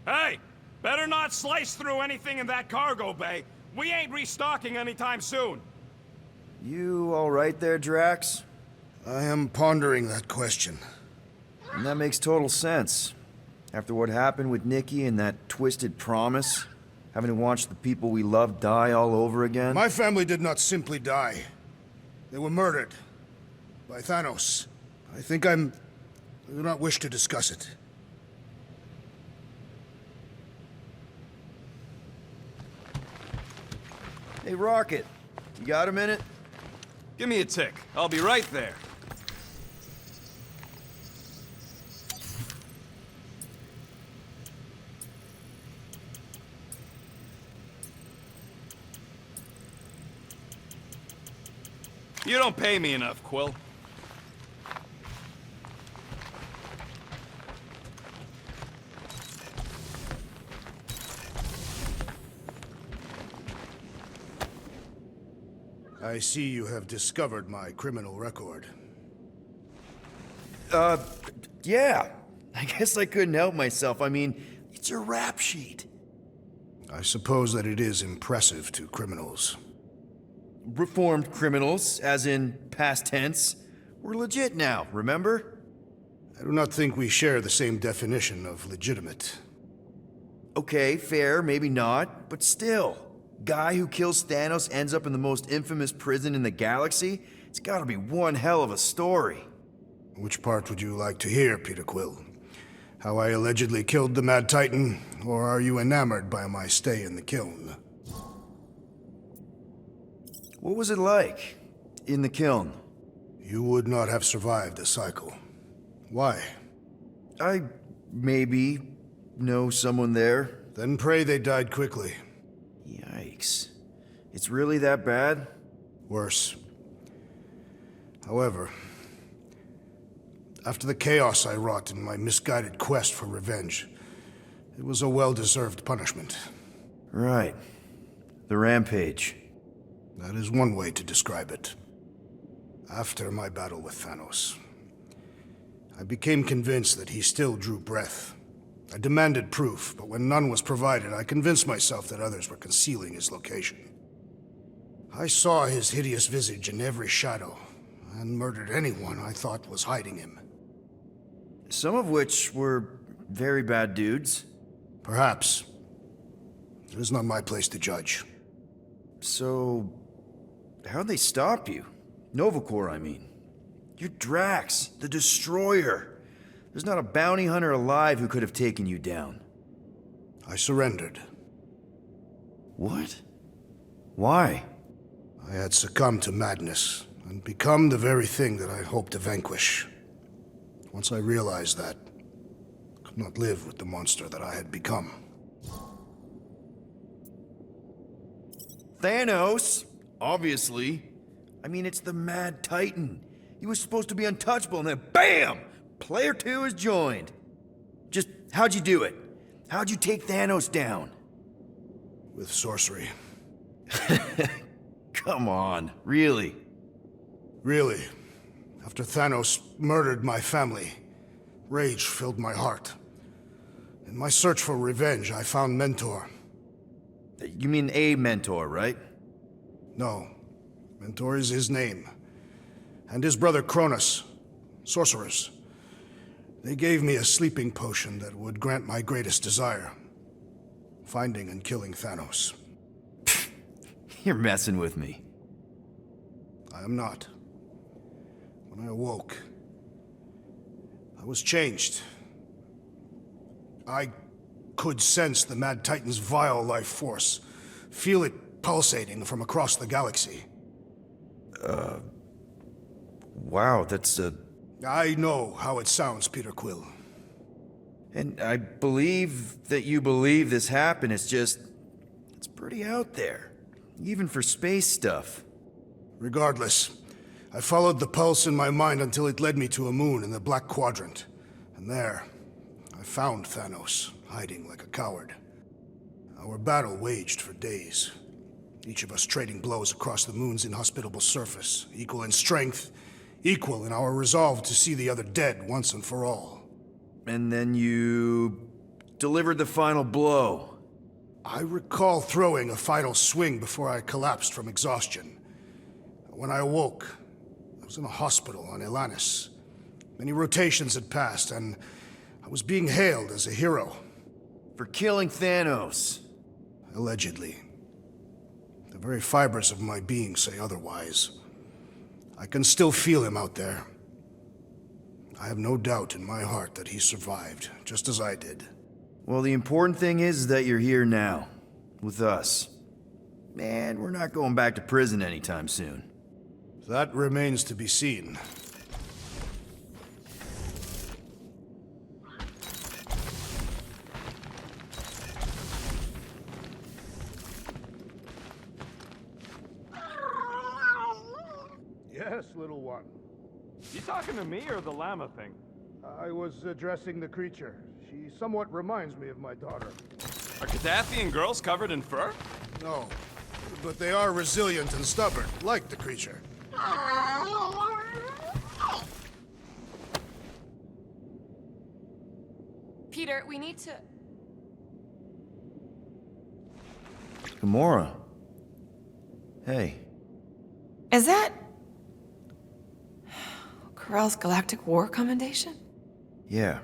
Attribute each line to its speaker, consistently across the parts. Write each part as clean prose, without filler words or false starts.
Speaker 1: Hey! Better not slice through anything in that cargo bay. We ain't restocking anytime soon.
Speaker 2: You all right there, Drax?
Speaker 3: I am pondering that question.
Speaker 2: And that makes total sense. After what happened with Nikki and that twisted promise, having to watch the people we love die all over again.
Speaker 3: My family did not simply die. They were murdered. By Thanos. I do not wish to discuss it.
Speaker 2: Hey, Rocket. You got a minute?
Speaker 4: Give me a tick. I'll be right there. You don't pay me enough, Quill.
Speaker 3: I see you have discovered my criminal record.
Speaker 2: Yeah. I guess I couldn't help myself. I mean, it's a rap sheet.
Speaker 3: I suppose that it is impressive to criminals.
Speaker 2: Reformed criminals, as in past tense. We're legit now, remember?
Speaker 3: I do not think we share the same definition of legitimate.
Speaker 2: Okay, fair, maybe not, but still. Guy who kills Thanos ends up in the most infamous prison in the galaxy? It's gotta be one hell of a story.
Speaker 3: Which part would you like to hear, Peter Quill? How I allegedly killed the Mad Titan, or are you enamored by my stay in the kiln?
Speaker 2: What was it like in the kiln?
Speaker 3: You would not have survived the cycle. Why?
Speaker 2: I maybe know someone there.
Speaker 3: Then pray they died quickly.
Speaker 2: Yikes. It's really that bad?
Speaker 3: Worse. However, after the chaos I wrought in my misguided quest for revenge, it was a well-deserved punishment.
Speaker 2: Right. The rampage.
Speaker 3: That is one way to describe it. After my battle with Thanos, I became convinced that he still drew breath. I demanded proof, but when none was provided, I convinced myself that others were concealing his location. I saw his hideous visage in every shadow, and murdered anyone I thought was hiding him.
Speaker 2: Some of which were very bad dudes.
Speaker 3: Perhaps. It is not my place to judge.
Speaker 2: So, how'd they stop you? Nova Corps, I mean. You're Drax, the Destroyer. There's not a bounty hunter alive who could have taken you down.
Speaker 3: I surrendered.
Speaker 2: What? Why?
Speaker 3: I had succumbed to madness, and become the very thing that I hoped to vanquish. Once I realized that, I could not live with the monster that I had become.
Speaker 2: Thanos, obviously. I mean, it's the Mad Titan. He was supposed to be untouchable, and then BAM! Player 2 has joined. Just, how'd you do it? How'd you take Thanos down?
Speaker 3: With sorcery.
Speaker 2: Come on, really?
Speaker 3: Really. After Thanos murdered my family, rage filled my heart. In my search for revenge, I found Mentor.
Speaker 2: You mean a mentor, right?
Speaker 3: No. Mentor is his name. And his brother Cronus. Sorcerers. They gave me a sleeping potion that would grant my greatest desire. Finding and killing Thanos.
Speaker 2: You're messing with me.
Speaker 3: I am not. When I awoke, I was changed. I could sense the Mad Titan's vile life force. Feel it pulsating from across the galaxy.
Speaker 2: Wow, that's
Speaker 3: I know how it sounds, Peter Quill.
Speaker 2: And I believe that you believe this happened. It's just, it's pretty out there. Even for space stuff.
Speaker 3: Regardless, I followed the pulse in my mind until it led me to a moon in the Black Quadrant. And there, I found Thanos, hiding like a coward. Our battle waged for days. Each of us trading blows across the moon's inhospitable surface, equal in strength, equal in our resolve to see the other dead once and for all.
Speaker 2: And then you delivered the final blow?
Speaker 3: I recall throwing a final swing before I collapsed from exhaustion. When I awoke, I was in a hospital on Elanis. Many rotations had passed, and I was being hailed as a hero.
Speaker 2: For killing Thanos.
Speaker 3: Allegedly. The very fibers of my being say otherwise. I can still feel him out there. I have no doubt in my heart that he survived, just as I did.
Speaker 2: Well, the important thing is that you're here now, with us. Man, we're not going back to prison anytime soon.
Speaker 3: That remains to be seen. Yes, little one.
Speaker 1: You talking to me or the llama thing?
Speaker 3: I was addressing the creature. She somewhat reminds me of my daughter.
Speaker 4: Are Cadathian girls covered in fur?
Speaker 3: No, but they are resilient and stubborn, like the creature.
Speaker 5: Peter, we need to...
Speaker 2: Gamora. Hey.
Speaker 5: Is that... Corell's Galactic War Commendation?
Speaker 2: Yeah.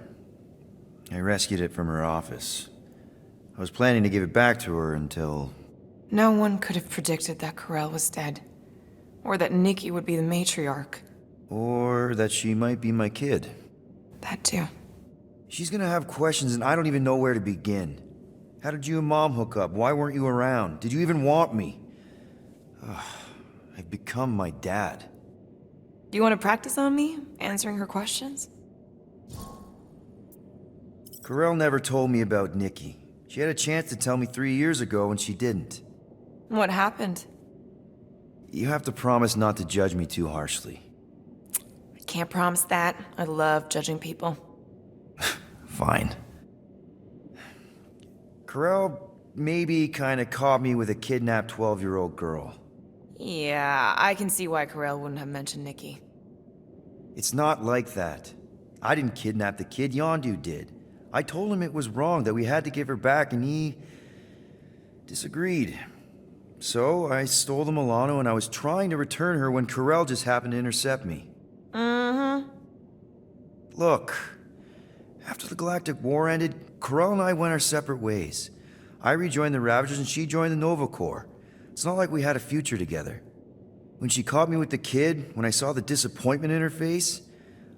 Speaker 2: I rescued it from her office. I was planning to give it back to her until...
Speaker 5: No one could have predicted that Corell was dead. Or that Nikki would be the matriarch.
Speaker 2: Or that she might be my kid.
Speaker 5: That too.
Speaker 2: She's gonna have questions and I don't even know where to begin. How did you and Mom hook up? Why weren't you around? Did you even want me? Ugh, I've become my dad.
Speaker 5: Do you want to practice on me, answering her questions?
Speaker 2: Corell never told me about Nikki. She had a chance to tell me 3 years ago and she didn't.
Speaker 5: What happened?
Speaker 2: You have to promise not to judge me too harshly.
Speaker 5: I can't promise that. I love judging people.
Speaker 2: Fine. Corell maybe kinda caught me with a kidnapped 12-year-old girl.
Speaker 5: Yeah, I can see why Corell wouldn't have mentioned Nikki.
Speaker 2: It's not like that. I didn't kidnap the kid, Yondu did. I told him it was wrong, that we had to give her back, and he... disagreed. So, I stole the Milano and I was trying to return her when Corell just happened to intercept me.
Speaker 5: Mm-hmm.
Speaker 2: Look, after the Galactic War ended, Corell and I went our separate ways. I rejoined the Ravagers and she joined the Nova Corps. It's not like we had a future together. When she caught me with the kid, when I saw the disappointment in her face,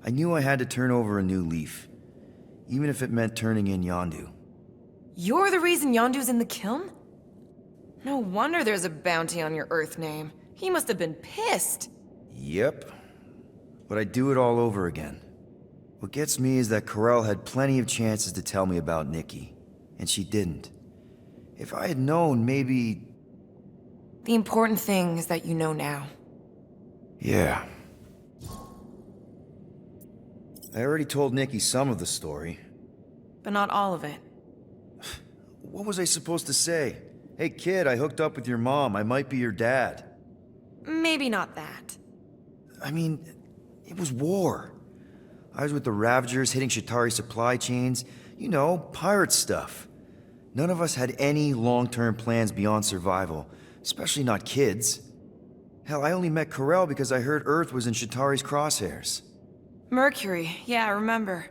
Speaker 2: I knew I had to turn over a new leaf. Even if it meant turning in Yondu.
Speaker 5: You're the reason Yondu's in the kiln? No wonder there's a bounty on your Earth name. He must have been pissed.
Speaker 2: Yep. But I'd do it all over again. What gets me is that Corell had plenty of chances to tell me about Nikki, and she didn't. If I had known, maybe...
Speaker 5: The important thing is that you know now.
Speaker 2: Yeah. I already told Nikki some of the story.
Speaker 5: But not all of it.
Speaker 2: What was I supposed to say? Hey kid, I hooked up with your mom. I might be your dad.
Speaker 5: Maybe not that.
Speaker 2: I mean, it was war. I was with the Ravagers hitting Shatari supply chains. You know, pirate stuff. None of us had any long-term plans beyond survival. Especially not kids. Hell, I only met Corell because I heard Earth was in Shatari's crosshairs.
Speaker 5: Mercury, yeah, I remember.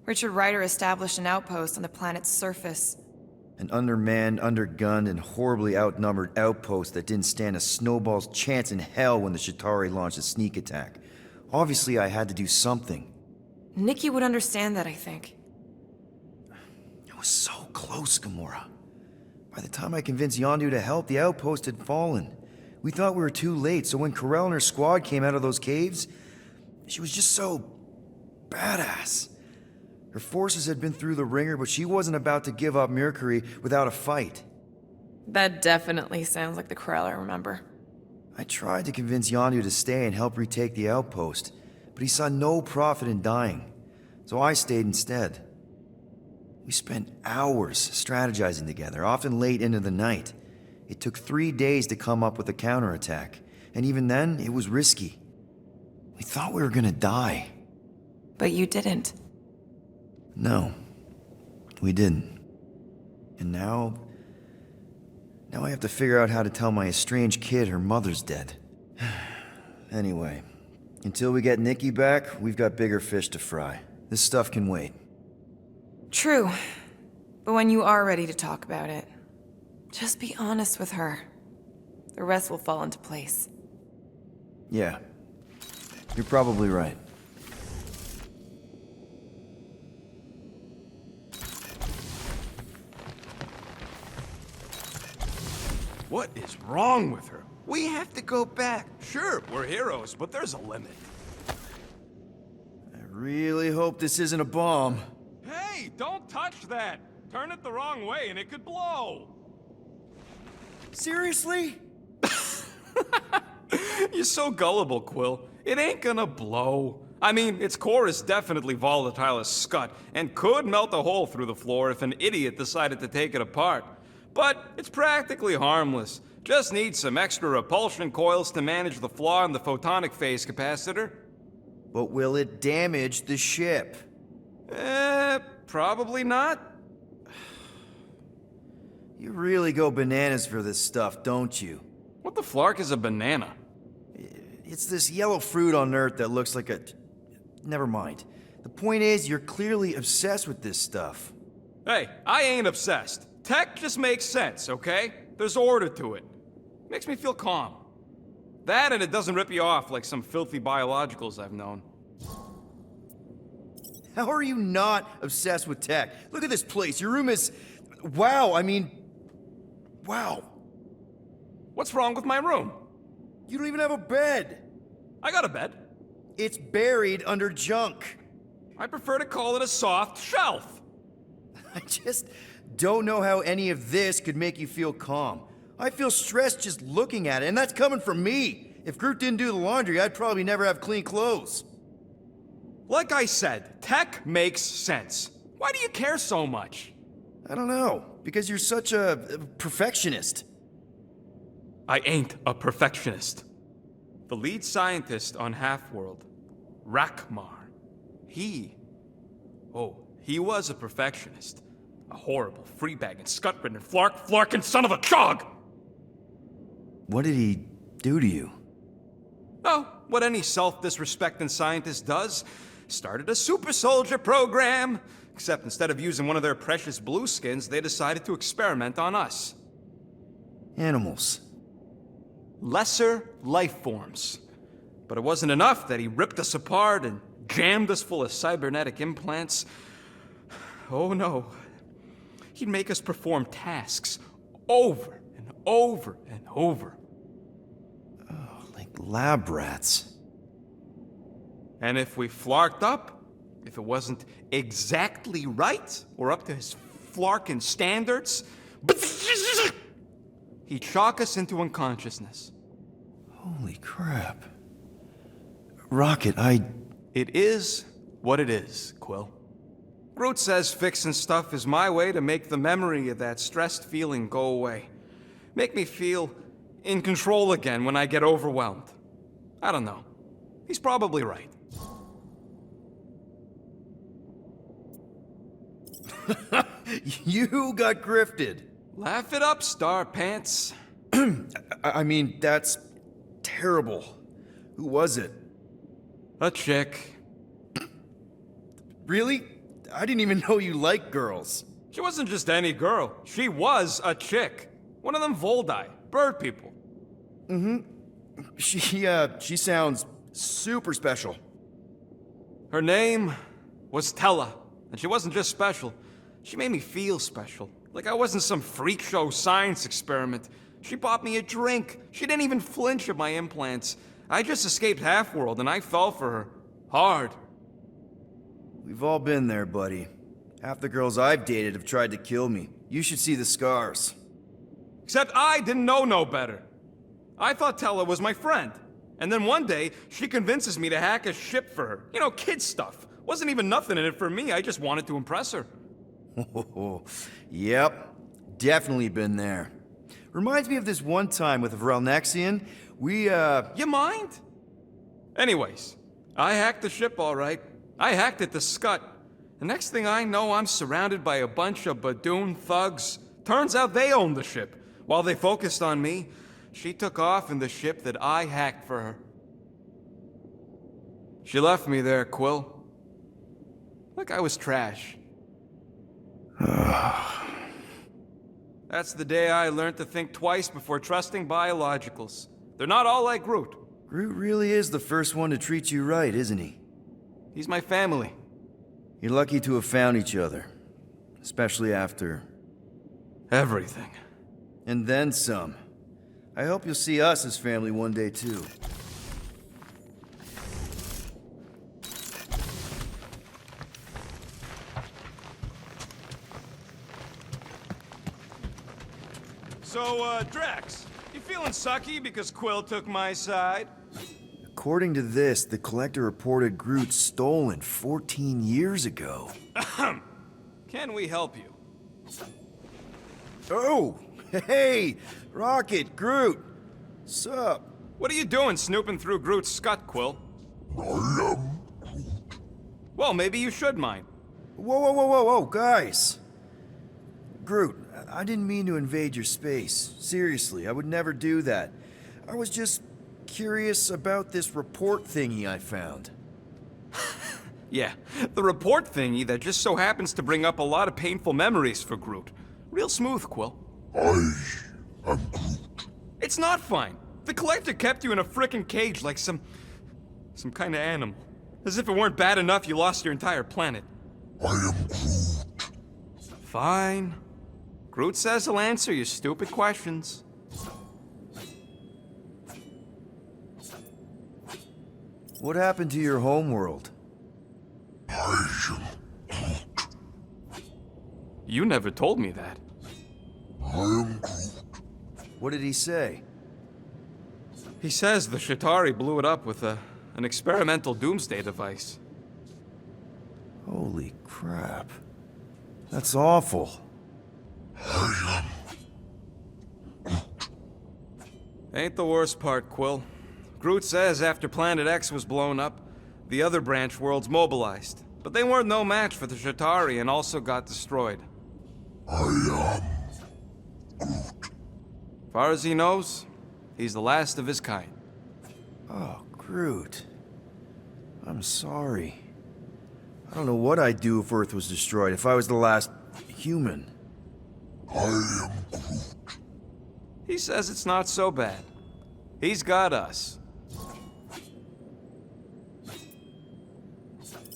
Speaker 5: Richard Ryder established an outpost on the planet's surface.
Speaker 2: An undermanned, undergunned, and horribly outnumbered outpost that didn't stand a snowball's chance in hell when the Shatari launched a sneak attack. Obviously, I had to do something.
Speaker 5: Nikki would understand that, I think.
Speaker 2: It was so close, Gamora. By the time I convinced Yondu to help, the outpost had fallen. We thought we were too late, so when Corell and her squad came out of those caves, she was just so... badass. Her forces had been through the ringer, but she wasn't about to give up Mercury without a fight.
Speaker 5: That definitely sounds like the Corell I remember.
Speaker 2: I tried to convince Yondu to stay and help retake the outpost, but he saw no profit in dying, so I stayed instead. We spent hours strategizing together, often late into the night. It took 3 days to come up with a counterattack, and even then, it was risky. We thought we were gonna die.
Speaker 5: But you didn't.
Speaker 2: No, we didn't. And now I have to figure out how to tell my estranged kid her mother's dead. Anyway, until we get Nikki back, we've got bigger fish to fry. This stuff can wait.
Speaker 5: True. But when you are ready to talk about it, just be honest with her. The rest will fall into place.
Speaker 2: Yeah, you're probably right.
Speaker 4: What is wrong with her? We have to go back. Sure, we're heroes, but there's a limit.
Speaker 2: I really hope this isn't a bomb.
Speaker 1: Hey, don't touch that! Turn it the wrong way and it could blow!
Speaker 2: Seriously?
Speaker 4: You're so gullible, Quill. It ain't gonna blow. I mean, its core is definitely volatile as scut, and could melt a hole through the floor if an idiot decided to take it apart. But it's practically harmless. Just needs some extra repulsion coils to manage the flaw in the photonic phase capacitor.
Speaker 2: But will it damage the ship?
Speaker 4: Probably not.
Speaker 2: You really go bananas for this stuff, don't you?
Speaker 4: What the flark is a banana?
Speaker 2: It's this yellow fruit on Earth that looks like a... Never mind. The point is, you're clearly obsessed with this stuff.
Speaker 4: Hey, I ain't obsessed. Tech just makes sense, okay? There's order to it. Makes me feel calm. That and it doesn't rip you off like some filthy biologicals I've known.
Speaker 2: How are you not obsessed with tech? Look at this place. Your room is... Wow, I mean... Wow.
Speaker 4: What's wrong with my room?
Speaker 2: You don't even have a bed.
Speaker 4: I got a bed.
Speaker 2: It's buried under junk.
Speaker 4: I prefer to call it a soft shelf.
Speaker 2: I just don't know how any of this could make you feel calm. I feel stressed just looking at it, and that's coming from me. If Groot didn't do the laundry, I'd probably never have clean clothes.
Speaker 4: Like I said, tech makes sense. Why do you care so much?
Speaker 2: I don't know, because you're such a perfectionist.
Speaker 4: I ain't a perfectionist. The lead scientist on Half-World, Rakmar, he was a perfectionist. A horrible, free-bagging, scut-ridden, flarkin' son of a chog!
Speaker 2: What did he do to you?
Speaker 4: Oh, what any self-disrespecting scientist does. Started a super soldier program. Except instead of using one of their precious blueskins, they decided to experiment on us.
Speaker 2: Animals.
Speaker 4: Lesser life forms. But it wasn't enough that he ripped us apart and jammed us full of cybernetic implants. Oh no. He'd make us perform tasks over and over and over.
Speaker 2: Oh, like lab rats.
Speaker 4: And if we flarked up, if it wasn't exactly right or up to his flarkin' standards, he'd shock us into unconsciousness.
Speaker 2: Holy crap. Rocket,
Speaker 4: It is what it is, Quill. Groot says fixing stuff is my way to make the memory of that stressed feeling go away. Make me feel in control again when I get overwhelmed. I don't know. He's probably right.
Speaker 2: You got grifted.
Speaker 4: Laugh it up, Star Pants.
Speaker 2: I mean, that's terrible. Who was it?
Speaker 4: A chick.
Speaker 2: Really? I didn't even know you liked girls.
Speaker 4: She wasn't just any girl. She was a chick. One of them Voldi, bird people.
Speaker 2: She sounds super special.
Speaker 4: Her name was Tella, and she wasn't just special. She made me feel special, like I wasn't some freak show science experiment. She bought me a drink. She didn't even flinch at my implants. I just escaped Half-World, and I fell for her. Hard.
Speaker 2: We've all been there, buddy. Half the girls I've dated have tried to kill me. You should see the scars.
Speaker 4: Except I didn't know no better. I thought Tella was my friend. And then one day, she convinces me to hack a ship for her. You know, kid stuff. Wasn't even nothing in it for me, I just wanted to impress her.
Speaker 2: Yep, definitely been there. Reminds me of this one time with Vrelnexian.
Speaker 4: You mind? Anyways, I hacked the ship all right. I hacked it to Scut. The next thing I know, I'm surrounded by a bunch of Badoon thugs. Turns out they owned the ship. While they focused on me, she took off in the ship that I hacked for her. She left me there, Quill. Like I was trash. That's the day I learned to think twice before trusting biologicals. They're not all like Groot.
Speaker 2: Groot really is the first one to treat you right, isn't he?
Speaker 4: He's my family.
Speaker 2: You're lucky to have found each other. Especially after...
Speaker 4: Everything.
Speaker 2: And then some. I hope you'll see us as family one day, too.
Speaker 1: So, Drax, you feeling sucky because Quill took my side?
Speaker 2: According to this, the Collector reported Groot stolen 14 years ago.
Speaker 4: Can we help you?
Speaker 2: Oh! Hey! Rocket, Groot! Sup?
Speaker 4: What are you doing snooping through Groot's scut, Quill? Well, maybe you should mind.
Speaker 2: Whoa, guys! Groot, I didn't mean to invade your space. Seriously, I would never do that. I was just curious about this report thingy I found.
Speaker 4: Yeah, the report thingy that just so happens to bring up a lot of painful memories for Groot. Real smooth, Quill.
Speaker 6: I am Groot.
Speaker 4: It's not fine. The Collector kept you in a frickin' cage like some kind of animal. As if it weren't bad enough you lost your entire planet.
Speaker 6: I am Groot.
Speaker 4: Fine. Groot says he'll answer your stupid questions.
Speaker 2: What happened to your homeworld?
Speaker 6: I am Groot.
Speaker 4: You never told me that.
Speaker 6: I am Groot.
Speaker 2: What did he say?
Speaker 4: He says the Shatari blew it up with an experimental doomsday device.
Speaker 2: Holy crap. That's awful.
Speaker 6: I am
Speaker 4: Ain't the worst part, Quill. Groot says after Planet X was blown up, the other branch worlds mobilized. But they weren't no match for the Shatari and also got destroyed.
Speaker 6: I am Groot.
Speaker 4: Far as he knows, he's the last of his kind.
Speaker 2: Oh, Groot. I'm sorry. I don't know what I'd do if Earth was destroyed, if I was the last human.
Speaker 6: I am Groot.
Speaker 4: He says it's not so bad. He's got us.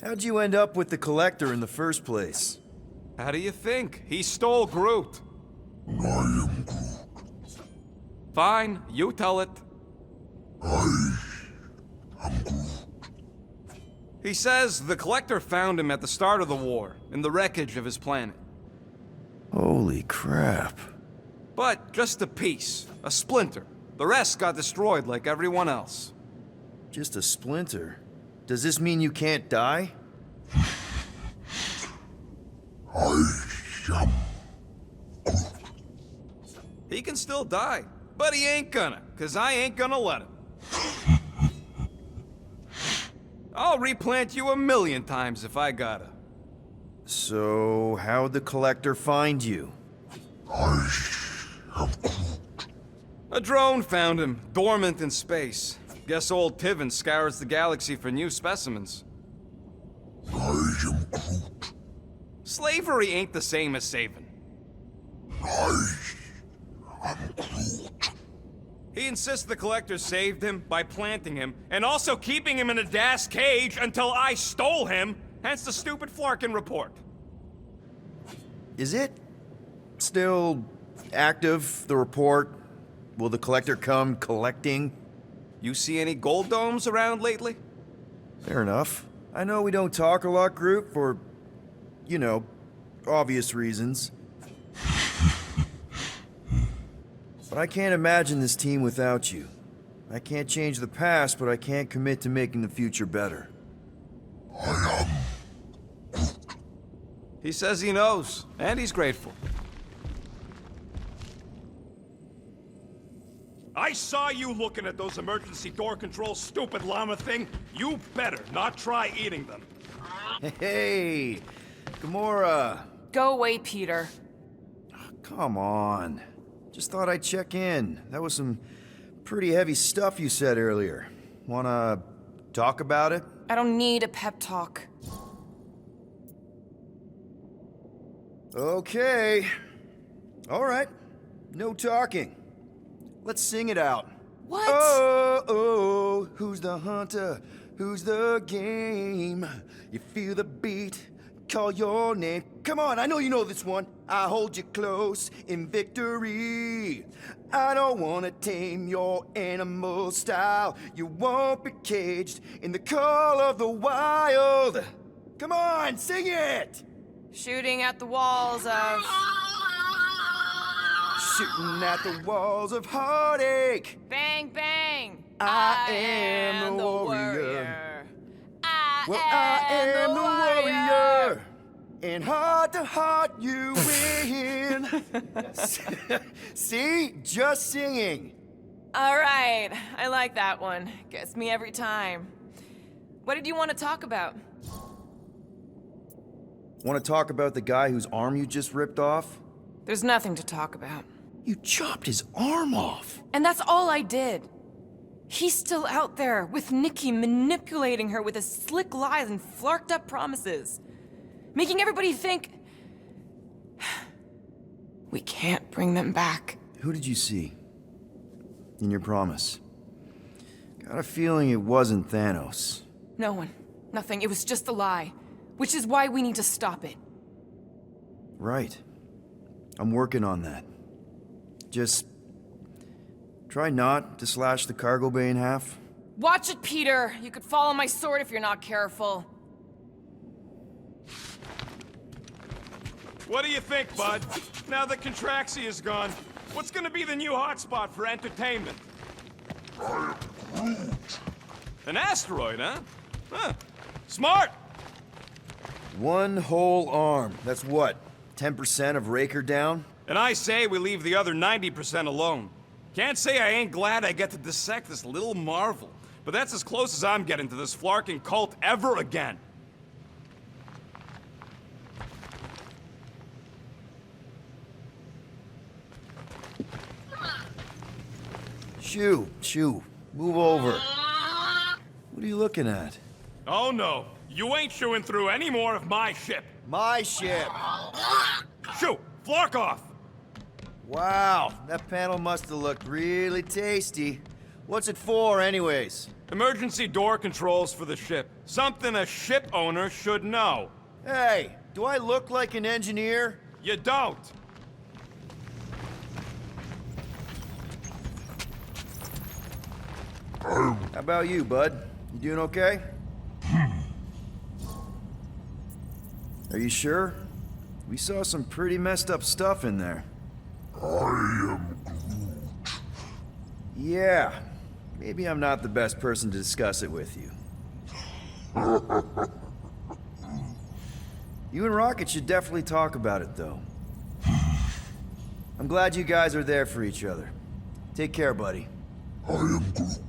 Speaker 2: How'd you end up with the Collector in the first place?
Speaker 4: How do you think? He stole Groot.
Speaker 6: I am Groot.
Speaker 4: Fine, you tell it.
Speaker 6: I am Groot.
Speaker 4: He says the Collector found him at the start of the war, in the wreckage of his planet.
Speaker 2: Holy crap.
Speaker 4: But just a piece, a splinter. The rest got destroyed like everyone else.
Speaker 2: Just a splinter? Does this mean you can't die?
Speaker 6: I am Groot.
Speaker 4: He can still die, but he ain't gonna, 'cause I ain't gonna let him. I'll replant you 1,000,000 times if I gotta.
Speaker 2: So, how'd the Collector find you?
Speaker 6: I am Groot.
Speaker 4: A drone found him, dormant in space. Guess old Tiven scours the galaxy for new specimens.
Speaker 6: I am Groot.
Speaker 4: Slavery ain't the same as saving.
Speaker 6: I am Groot.
Speaker 4: He insists the Collector saved him by planting him, and also keeping him in a das cage until I stole him, hence the stupid Flarkin report.
Speaker 2: Is it still active, the report? Will the Collector come collecting?
Speaker 4: You see any gold domes around lately?
Speaker 2: Fair enough. I know we don't talk a lot, Groot, for, you know, obvious reasons. But I can't imagine this team without you. I can't change the past, but I can't commit to making the future better.
Speaker 6: I am
Speaker 4: He says he knows, and he's grateful.
Speaker 1: I saw you looking at those emergency door controls, stupid llama thing. You better not try eating them.
Speaker 2: Hey, Gamora.
Speaker 5: Go away, Peter.
Speaker 2: Come on. Just thought I'd check in. That was some pretty heavy stuff you said earlier. Wanna talk about it?
Speaker 5: I don't need a pep talk.
Speaker 2: Okay. All right. No talking. Let's sing it out.
Speaker 5: What?
Speaker 2: Oh, oh, who's the hunter? Who's the game? You feel the beat, call your name. Come on, I know you know this one. I hold you close in victory. I don't wanna tame your animal style. You won't be caged in the call of the wild. Come on, sing it!
Speaker 5: Shooting at the walls of...
Speaker 2: Shooting at the walls of heartache.
Speaker 5: Bang, bang!
Speaker 2: I am the warrior. I am the warrior. And heart to heart you win. See? Just singing.
Speaker 5: All right, I like that one. Gets me every time. What did you want to talk about?
Speaker 2: Want to talk about the guy whose arm you just ripped off?
Speaker 5: There's nothing to talk about.
Speaker 2: You chopped his arm off.
Speaker 5: And that's all I did. He's still out there with Nikki manipulating her with his slick lies and flarked up promises. Making everybody think... we can't bring them back.
Speaker 2: Who did you see? In your promise? Got a feeling it wasn't Thanos.
Speaker 5: No one. Nothing. It was just a lie. Which is why we need to stop it.
Speaker 2: Right. I'm working on that. Just... try not to slash the cargo bay in half.
Speaker 5: Watch it, Peter! You could fall on my sword if you're not careful.
Speaker 1: What do you think, bud? Now that Contraxi is gone, what's gonna be the new hotspot for entertainment? An asteroid, huh? Huh. Smart!
Speaker 2: One whole arm. That's what? 10% of Raker down?
Speaker 1: And I say we leave the other 90% alone. Can't say I ain't glad I get to dissect this little marvel, but that's as close as I'm getting to this flarking cult ever again.
Speaker 2: Shoo, move over. What are you looking at?
Speaker 1: Oh no, you ain't chewing through any more of my ship.
Speaker 2: My ship.
Speaker 1: Shoo, flark off!
Speaker 2: Wow, that panel must have looked really tasty. What's it for, anyways?
Speaker 1: Emergency door controls for the ship. Something a ship owner should know.
Speaker 2: Hey, do I look like an engineer?
Speaker 1: You don't.
Speaker 2: How about you, bud? You doing okay? Are you sure? We saw some pretty messed up stuff in there.
Speaker 6: I am
Speaker 2: Yeah, maybe I'm not the best person to discuss it with you. You and Rocket should definitely talk about it, though. I'm glad you guys are there for each other. Take care, buddy.
Speaker 6: I am Groot.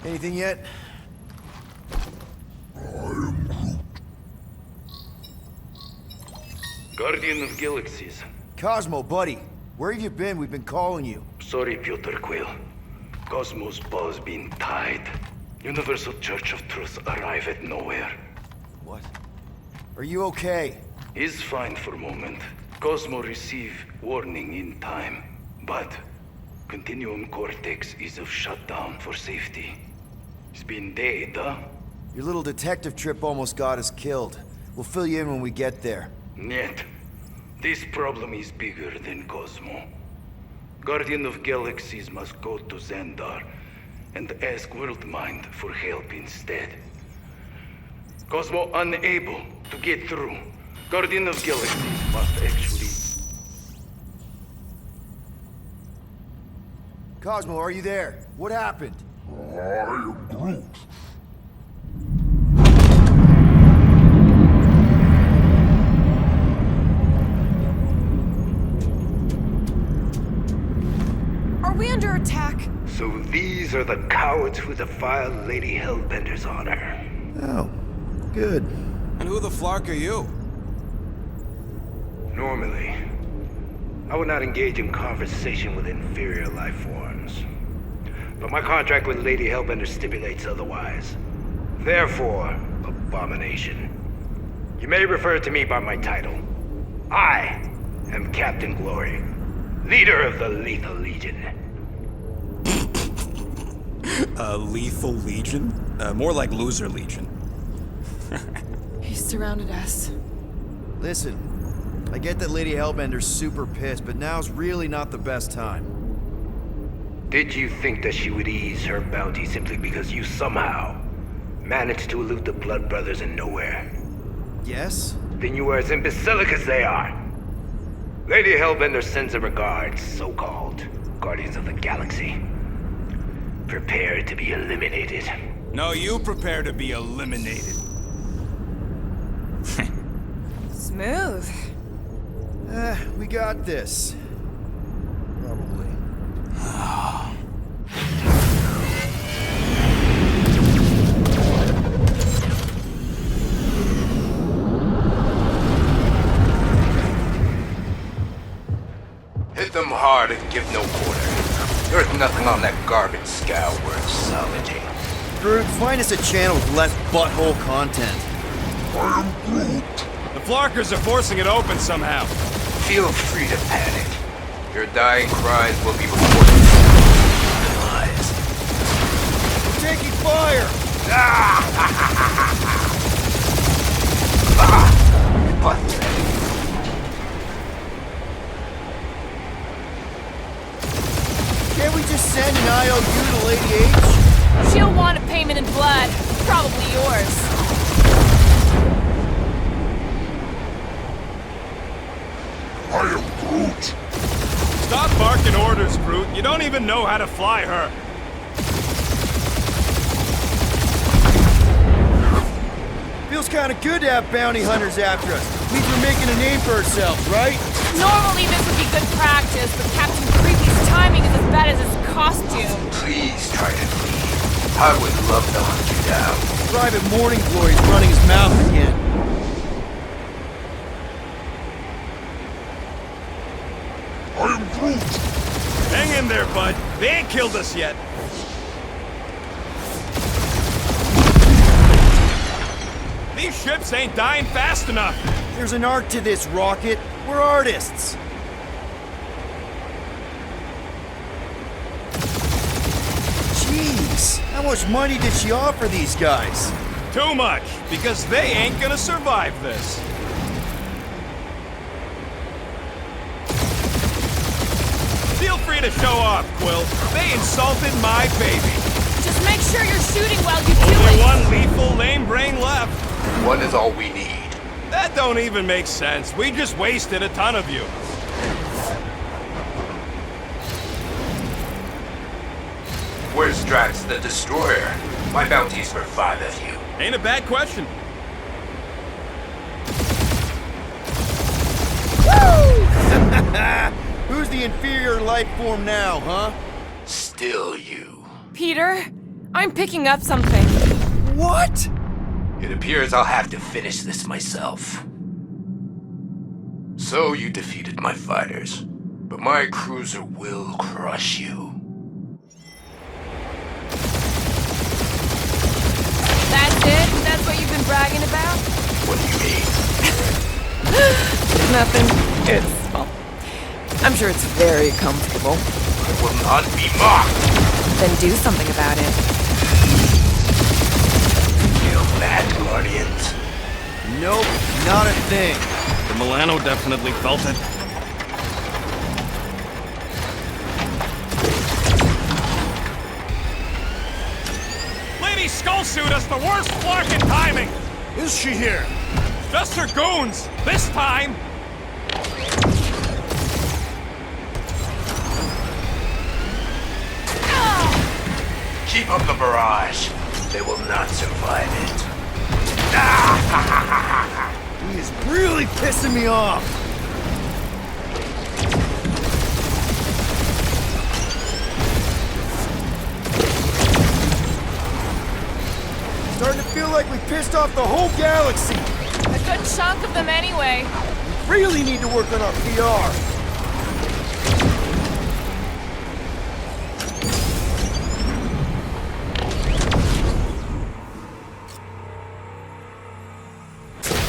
Speaker 2: Anything yet?
Speaker 7: Guardian of Galaxies.
Speaker 2: Cosmo, buddy. Where have you been? We've been calling you.
Speaker 7: Sorry, Piotr Quill. Cosmos ball's been tied. Universal Church of Truth arrive at nowhere.
Speaker 2: What? Are you okay?
Speaker 7: He's fine for a moment. Cosmo receive warning in time. But Continuum Cortex is of shutdown for safety. It's been dead, huh?
Speaker 2: Your little detective trip almost got us killed. We'll fill you in when we get there.
Speaker 7: Yet, this problem is bigger than Cosmo. Guardian of Galaxies must go to Xandar and ask Worldmind for help instead. Cosmo unable to get through. Guardian of Galaxies must actually...
Speaker 2: Cosmo, are you there? What happened?
Speaker 6: I am Groot.
Speaker 5: Are we under attack?
Speaker 7: So these are the cowards who defile Lady Hellbender's honor.
Speaker 2: Oh, good.
Speaker 4: And who the flark are you?
Speaker 8: Normally, I would not engage in conversation with inferior life forms. But my contract with Lady Hellbender stipulates otherwise. Therefore, abomination. You may refer to me by my title. I am Captain Glory, leader of the Lethal Legion.
Speaker 4: Lethal Legion? More like Loser Legion.
Speaker 5: He surrounded us.
Speaker 2: Listen, I get that Lady Hellbender's super pissed, but now's really not the best time.
Speaker 8: Did you think that she would ease her bounty simply because you somehow managed to elude the Blood Brothers in nowhere?
Speaker 2: Yes?
Speaker 8: Then you were as imbecilic as they are. Lady Hellbender sends her regards, so-called Guardians of the Galaxy. Prepare to be eliminated.
Speaker 1: No, you prepare to be eliminated.
Speaker 5: Smooth.
Speaker 2: We got this. Probably.
Speaker 8: Hit them hard and give no quarter. There's nothing on that garbage scow worth salvaging.
Speaker 2: Groot, find us a channel with less butthole content.
Speaker 6: I am Groot.
Speaker 1: The Flarkers are forcing it open somehow.
Speaker 8: Feel free to panic. Your dying cries will be recorded. Lies.
Speaker 2: We're taking fire!
Speaker 8: Pathetic.
Speaker 2: Can't we just send an IOU to Lady H?
Speaker 5: She'll want a payment in blood. Probably yours.
Speaker 6: I am Groot.
Speaker 1: Stop barking orders, Groot. You don't even know how to fly her.
Speaker 2: Feels kinda good to have bounty hunters after us. Means we're making a name for ourselves, right?
Speaker 5: Normally this would be good practice, but Captain Creepy's timing is as bad as his costume.
Speaker 8: Please try to leave. I would love to hunt you down.
Speaker 2: Private Morning Glory's running his mouth again.
Speaker 6: I am Groot.
Speaker 1: Hang in there, bud. They ain't killed us yet. These ships ain't dying fast enough.
Speaker 2: There's an art to this, Rocket. We're artists. Jeez, how much money did she offer these guys?
Speaker 1: Too much, because they ain't gonna survive this. Feel free to show off, Quill. They insulted my baby.
Speaker 5: Just make sure you're shooting while you do
Speaker 1: Only
Speaker 5: it.
Speaker 1: one lethal lame brain left.
Speaker 8: One is all we need.
Speaker 1: That don't even make sense. We just wasted a ton of you.
Speaker 8: Where's Drax the Destroyer? My bounty's for 5 of you.
Speaker 1: Ain't a bad question.
Speaker 2: Who's the inferior life form now, huh?
Speaker 8: Still you.
Speaker 5: Peter, I'm picking up something.
Speaker 2: What?
Speaker 8: It appears I'll have to finish this myself. So you defeated my fighters, but my cruiser will crush you.
Speaker 5: That's it? That's what you've been bragging about?
Speaker 8: What do you mean?
Speaker 5: Nothing. It's, well, I'm sure it's very comfortable.
Speaker 8: I will not be mocked.
Speaker 5: Then do something about it.
Speaker 8: You mad guardians.
Speaker 2: Nope, not a thing.
Speaker 1: The Milano definitely felt it. Lady Skullsuit has the worst flarkin' timing!
Speaker 3: Is she here?
Speaker 1: Just her goons! This time!
Speaker 8: Keep up the barrage. They will not survive it.
Speaker 2: He is really pissing me off. Starting to feel like we pissed off the whole galaxy.
Speaker 5: A good chunk of them anyway.
Speaker 2: We really need to work on our PR.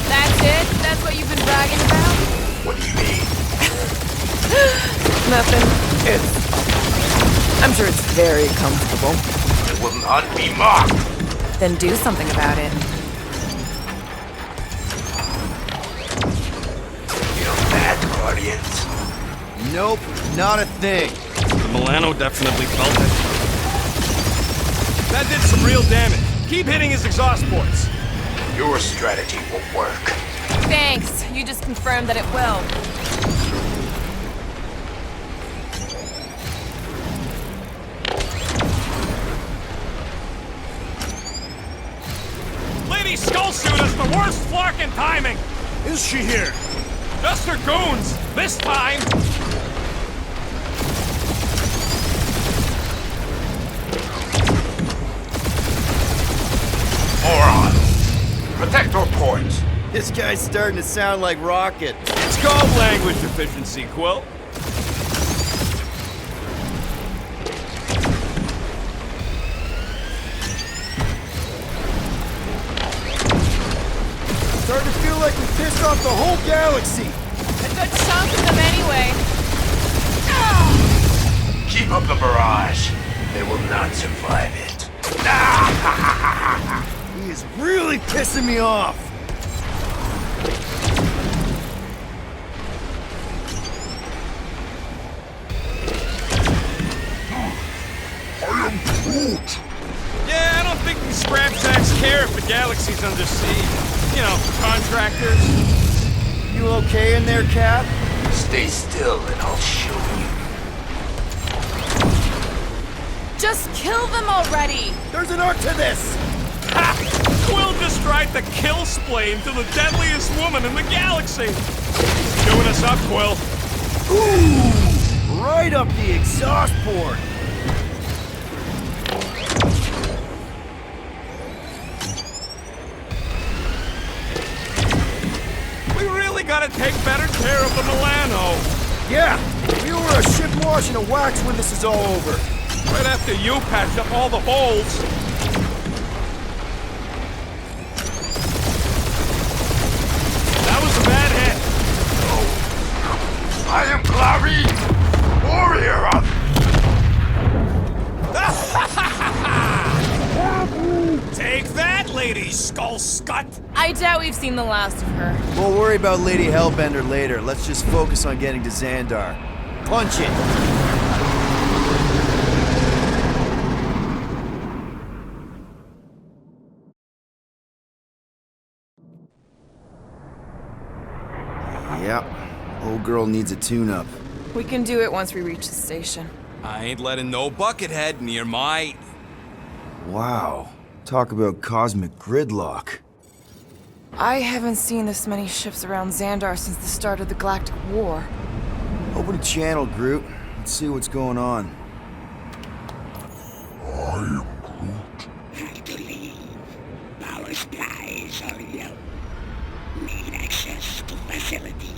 Speaker 5: That's it? That's what you've been bragging about?
Speaker 8: What do you mean?
Speaker 5: Nothing. I'm sure it's very comfortable.
Speaker 8: It will not be mocked.
Speaker 5: Then do something about it.
Speaker 8: Feel bad, Guardians.
Speaker 2: Nope, not a thing.
Speaker 4: The Milano definitely felt it. That did some real damage. Keep hitting his exhaust ports.
Speaker 8: Your strategy will work.
Speaker 5: Thanks. You just confirmed that it will.
Speaker 1: Lady Skullsuit has the worst flarkin' timing!
Speaker 3: Is she here?
Speaker 1: Just her goons! This time!
Speaker 8: Moron! Protect our ports.
Speaker 2: This guy's starting to sound like Rocket.
Speaker 1: It's called language efficiency, Quill.
Speaker 2: Starting to feel like we pissed off the whole galaxy.
Speaker 5: A good chunk of them anyway.
Speaker 8: Keep up the barrage. They will not survive it.
Speaker 2: He is really pissing me off.
Speaker 6: I am Groot.
Speaker 1: Yeah, I don't think these scrapsacks care if the galaxy's under siege. You know, contractors.
Speaker 2: You okay in there, Cap?
Speaker 8: Stay still and I'll show you.
Speaker 5: Just kill them already!
Speaker 2: There's an art to this.
Speaker 1: Ha! Quill just tried to kill splane to the deadliest woman in the galaxy. He's doing us up, Quill.
Speaker 2: Ooh, right up the exhaust port.
Speaker 1: We really gotta take better care of the Milano.
Speaker 2: Yeah, we were a ship wash in a wax when this is all over.
Speaker 1: Right after you patched up all the holes. That was a bad hit.
Speaker 8: I am Clary, warrior of...
Speaker 1: Take that, Lady Skullscut.
Speaker 5: I doubt we've seen the last of her.
Speaker 2: We'll worry about Lady Hellbender later. Let's just focus on getting to Xandar. Punch it! Yep. Old girl needs a tune-up.
Speaker 5: We can do it once we reach the station.
Speaker 1: I ain't letting no buckethead near my...
Speaker 2: Wow. Talk about cosmic gridlock.
Speaker 5: I haven't seen this many ships around Xandar since the start of the Galactic War.
Speaker 2: Open a channel, Groot. Let's see what's going on.
Speaker 6: I am
Speaker 9: Have to leave. Power supplies are low. Need access to facilities.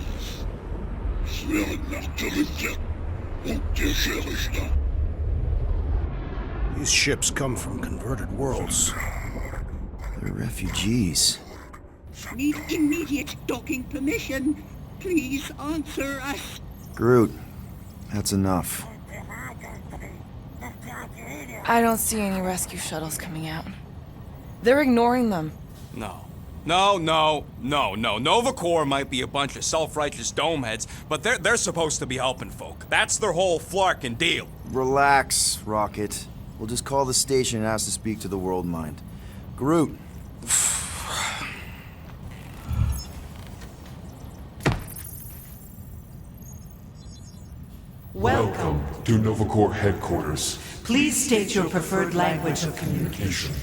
Speaker 3: These ships come from converted worlds.
Speaker 2: They're refugees.
Speaker 9: Need immediate docking permission. Please answer us.
Speaker 2: Groot, that's enough.
Speaker 5: I don't see any rescue shuttles coming out. They're ignoring them.
Speaker 1: No. Nova Corps might be a bunch of self-righteous domeheads, but they're supposed to be helping folk. That's their whole flarkin' deal.
Speaker 2: Relax, Rocket. We'll just call the station and ask to speak to the World Mind. Groot.
Speaker 10: Welcome to Nova Corps headquarters.
Speaker 11: Please state your preferred language of communication.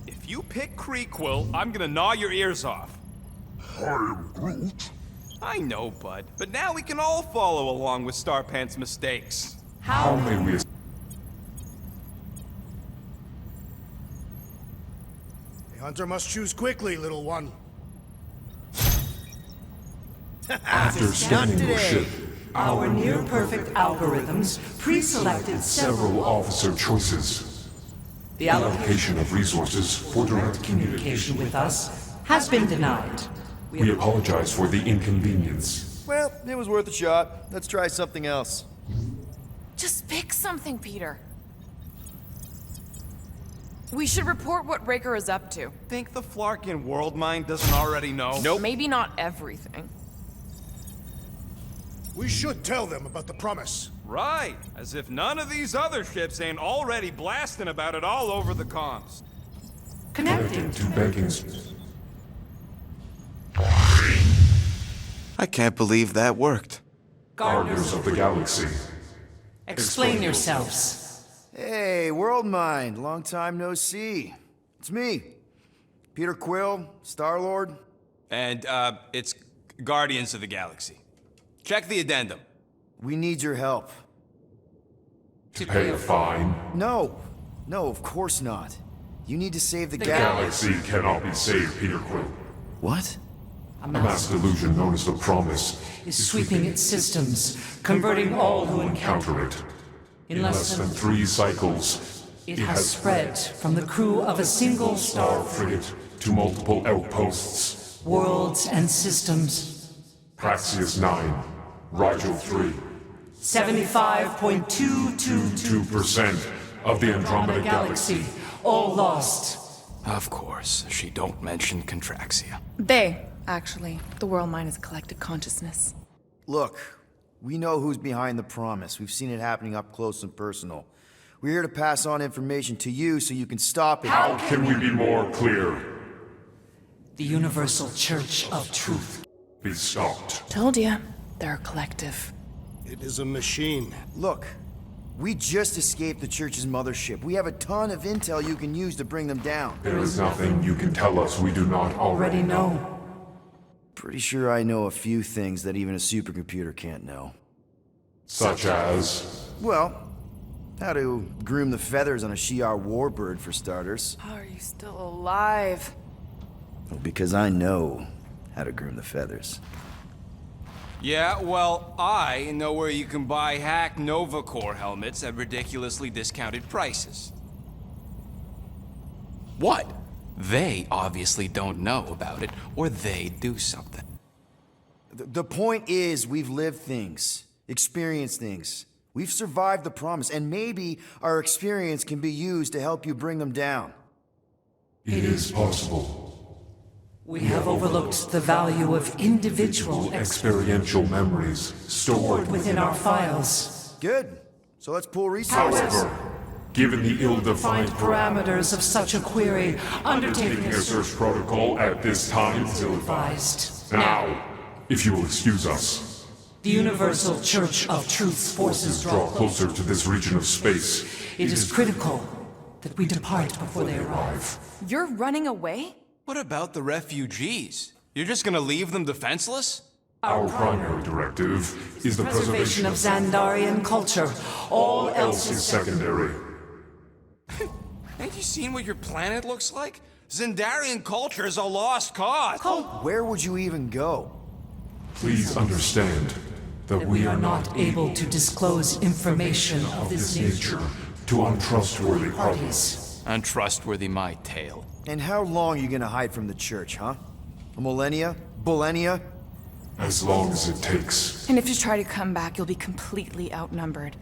Speaker 1: If you pick Kree, Quill, I'm gonna gnaw your ears off.
Speaker 6: I am Groot.
Speaker 1: I know, bud, but now we can all follow along with Starpant's mistakes.
Speaker 10: How may we...
Speaker 3: The hunter must choose quickly, little one.
Speaker 10: After scanning your ship,
Speaker 11: Our near-perfect algorithms pre-selected
Speaker 10: several officer choices.
Speaker 11: The
Speaker 10: Allocation of resources for direct
Speaker 11: communication with us has been denied.
Speaker 10: We apologize for the inconvenience.
Speaker 2: Well, it was worth a shot. Let's try something else.
Speaker 5: Just pick something, Peter. We should report what Raker is up to.
Speaker 1: Think the Flarkian world mind doesn't already know?
Speaker 5: Nope. Maybe not everything.
Speaker 3: We should tell them about the promise.
Speaker 1: Right, as if none of these other ships ain't already blasting about it all over the comms.
Speaker 11: Connecting
Speaker 10: To banking.
Speaker 4: I can't believe that worked.
Speaker 10: Guardians of the Galaxy.
Speaker 11: Explain yourselves.
Speaker 2: Hey, World Mind, long time no see. It's me, Peter Quill, Star-Lord.
Speaker 1: And, it's Guardians of the Galaxy. Check the addendum.
Speaker 2: We need your help.
Speaker 10: To pay a fine.
Speaker 2: No, of course not. You need to save the
Speaker 10: The
Speaker 2: galaxy.
Speaker 10: galaxy cannot be saved, Peter Quill.
Speaker 2: What?
Speaker 11: A
Speaker 10: A mass delusion known as the Promise
Speaker 11: is sweeping its systems, converting all who encounter
Speaker 10: counter it.
Speaker 11: In
Speaker 10: In less than 3 cycles,
Speaker 11: it has spread from the crew of a single star
Speaker 10: frigate to multiple outposts.
Speaker 11: worlds and systems.
Speaker 10: Praxius 9, Rigel 3.
Speaker 11: 75.222%
Speaker 10: 2% of the Andromeda Galaxy.
Speaker 11: all lost.
Speaker 1: Of course, she don't mention Contraxia.
Speaker 5: They, actually. The world mind is a collective consciousness.
Speaker 2: Look, we know who's behind the promise. We've seen it happening up close and personal. We're here to pass on information to you so you can stop it.
Speaker 10: How can we be more clear?
Speaker 11: The Universal Church of Truth.
Speaker 10: Be stopped.
Speaker 5: Told ya. They're a collective.
Speaker 3: It is a machine.
Speaker 2: Look, we just escaped the church's mothership. We have a ton of intel you can use to bring them down.
Speaker 10: There is nothing you can tell us we do not
Speaker 11: Already know.
Speaker 2: Pretty sure I know a few things that even a supercomputer can't know.
Speaker 10: Such as...
Speaker 2: Well, how to groom the feathers on a Shi'ar warbird, for starters.
Speaker 5: How are you still alive?
Speaker 2: Well, because I know how to groom the feathers.
Speaker 1: Yeah, well, I know where you can buy hack Nova Corps helmets at ridiculously discounted prices. What? They obviously don't know about it, or they'd do something.
Speaker 2: The point is, we've lived things, experienced things. We've survived the promise, and maybe our experience can be used to help you bring them down.
Speaker 10: It is possible.
Speaker 11: We have overlooked the value of individual
Speaker 10: Experiential memories stored
Speaker 11: within our files.
Speaker 2: Good. So let's pool resources.
Speaker 10: However, given the ill-defined
Speaker 11: Find parameters of such a query, undertaking
Speaker 10: a search protocol at this time still
Speaker 11: advised.
Speaker 10: Now, if you will excuse us,
Speaker 11: The Universal Church of Truth's forces
Speaker 10: draw closer to this region of space.
Speaker 11: It is critical that we depart before they arrive.
Speaker 5: You're running away?
Speaker 1: What about the refugees? You're just gonna leave them defenseless?
Speaker 10: Our primary directive is the
Speaker 11: Preservation of Xandarian culture. All else is
Speaker 10: secondary.
Speaker 1: Ain't you seen what your planet looks like? Xandarian culture is a lost cause.
Speaker 2: Where would you even go?
Speaker 10: Please understand that
Speaker 11: We are not able to disclose information of this nature
Speaker 10: to untrustworthy parties.
Speaker 11: parties.
Speaker 1: Untrustworthy my tale.
Speaker 2: And how long are you gonna hide from the church, huh? A millennia? Millennia?
Speaker 10: As long as it takes.
Speaker 5: And if you try to come back, you'll be completely outnumbered.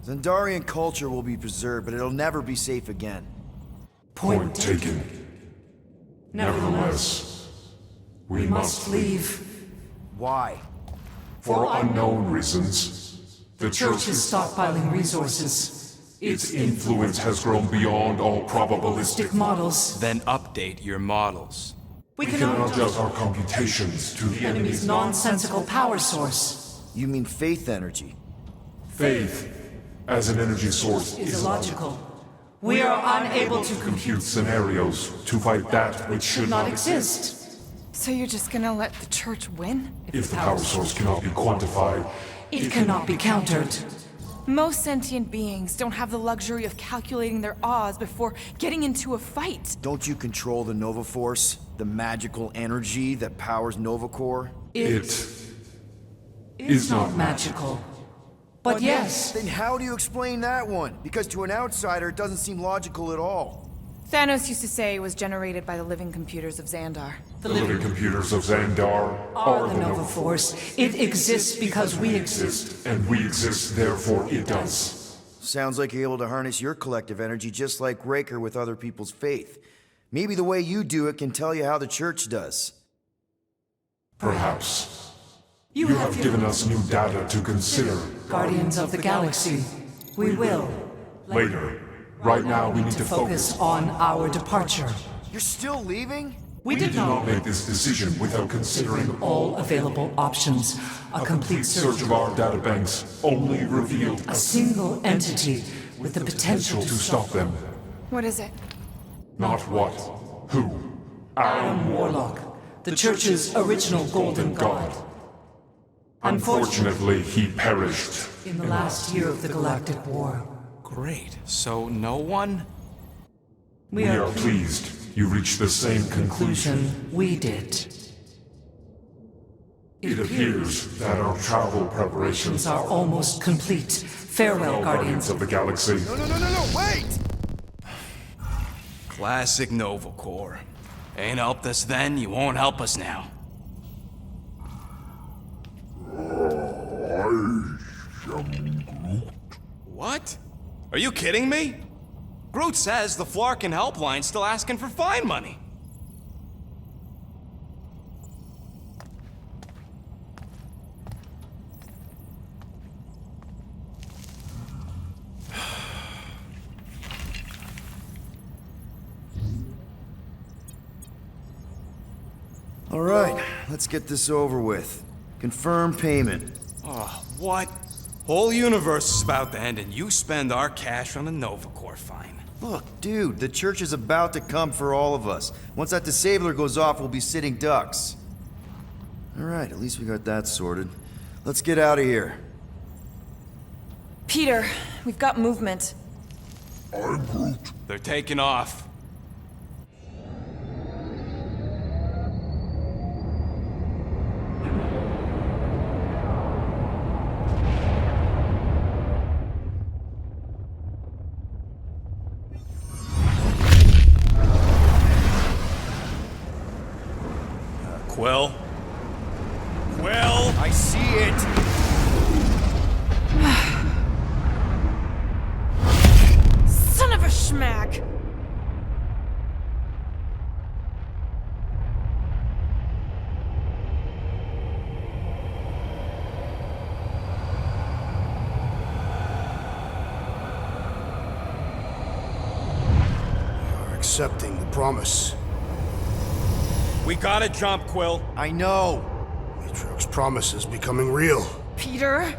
Speaker 2: Xandarian culture will be preserved, but it'll never be safe again.
Speaker 10: Point taken. Nevertheless, we must
Speaker 11: leave.
Speaker 2: Why?
Speaker 10: For unknown reasons. The
Speaker 11: Church is stockpiling resources.
Speaker 10: Its influence has grown beyond all probabilistic.
Speaker 11: Models.
Speaker 1: Then update your models.
Speaker 11: We
Speaker 10: We can
Speaker 11: cannot
Speaker 10: adjust our computations to the enemy's
Speaker 11: nonsensical power source.
Speaker 2: You mean faith energy?
Speaker 10: faith as an energy source
Speaker 11: Is illogical. We are unable to
Speaker 10: compute scenarios to fight that which should
Speaker 11: not exist.
Speaker 5: So you're just gonna let the church win?
Speaker 10: If the power source cannot be quantified,
Speaker 11: It cannot be countered.
Speaker 5: Most sentient beings don't have the luxury of calculating their odds before getting into a fight.
Speaker 2: Don't you control the Nova Force? The magical energy that powers Nova Corps?
Speaker 10: it
Speaker 11: is not magical. But yes,
Speaker 2: Then how do you explain that one? Because to an outsider, it doesn't seem logical at all.
Speaker 5: Thanos used to say it was generated by the living computers of Xandar.
Speaker 10: The living computers of Xandar
Speaker 11: are the Nova Force. It exists because we exist.
Speaker 10: and we exist, therefore it does.
Speaker 2: Sounds like you're able to harness your collective energy just like Raker with other people's faith. Maybe the way you do it can tell you how the church does.
Speaker 10: Perhaps. You have given us new data to consider.
Speaker 11: Guardians of the Galaxy, we will.
Speaker 10: Later. Right now we need to focus
Speaker 11: on our departure.
Speaker 2: You're still leaving?
Speaker 11: We
Speaker 10: did not make this decision without considering
Speaker 11: all available options. A complete
Speaker 10: search of our databanks only revealed
Speaker 11: a single entity with the potential
Speaker 10: to stop them.
Speaker 5: What is it?
Speaker 10: Not what, who.
Speaker 11: Adam Warlock, the Church's original Golden God.
Speaker 10: Unfortunately, he perished
Speaker 11: In the last year of the Galactic War.
Speaker 4: Great. So no one?
Speaker 10: We are pleased you reached the same conclusion
Speaker 11: We did.
Speaker 10: It appears that our travel preparations
Speaker 11: Are almost complete. Farewell, Guardians
Speaker 10: of the Galaxy.
Speaker 2: No, wait!
Speaker 4: Classic Nova Corps. Ain't helped us then, you won't help us now. What? Are you kidding me? Groot says the Flarkin helpline's still asking for fine money.
Speaker 2: All right, let's get this over with. Confirm payment.
Speaker 4: Oh, what? Whole universe is about to end and you spend our cash on a Nova Corps fine.
Speaker 2: Look, dude, the church is about to come for all of us. Once that disabler goes off, we'll be sitting ducks. All right, at least we got that sorted. Let's get out of here.
Speaker 5: Peter, we've got movement.
Speaker 6: I'm Groot.
Speaker 4: They're taking off. Quill? Quill?
Speaker 2: I see it!
Speaker 5: Son of a schmack!
Speaker 3: You're accepting the promise.
Speaker 4: We gotta jump, Quill.
Speaker 2: I know!
Speaker 3: Matriarch's promise is becoming real.
Speaker 5: Peter?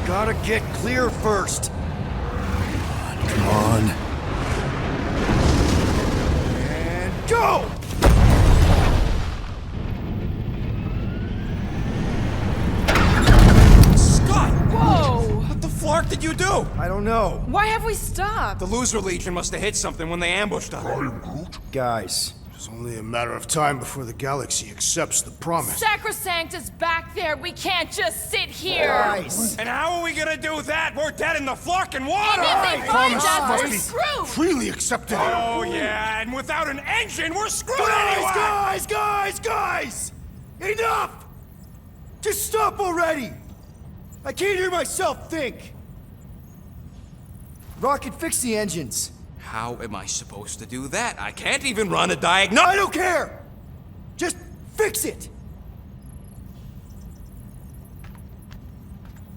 Speaker 2: Gotta get clear first. Come on. And go!
Speaker 4: Scott!
Speaker 5: Whoa!
Speaker 4: What the flark did you do?
Speaker 2: I don't know.
Speaker 5: Why have we stopped?
Speaker 4: The Loser Legion must have hit something when they ambushed us.
Speaker 6: I'm Groot.
Speaker 2: Guys,
Speaker 3: It's only a matter of time before the galaxy accepts the promise.
Speaker 5: Sacrosanct is back there. We can't just sit here.
Speaker 2: guys!
Speaker 4: And how are we gonna do that? We're dead in the flarkin' water!
Speaker 5: If they find
Speaker 3: Promise
Speaker 5: us,
Speaker 3: must
Speaker 5: we're
Speaker 3: be
Speaker 5: screwed.
Speaker 3: freely accepted.
Speaker 4: Oh yeah, and without an engine, we're screwed anyway!
Speaker 2: Guys! Enough! Just stop already! I can't hear myself think! Rocket, fix the engines.
Speaker 4: How am I supposed to do that? I can't even run a
Speaker 2: I
Speaker 4: diagnostic.
Speaker 2: don't care! Just fix it!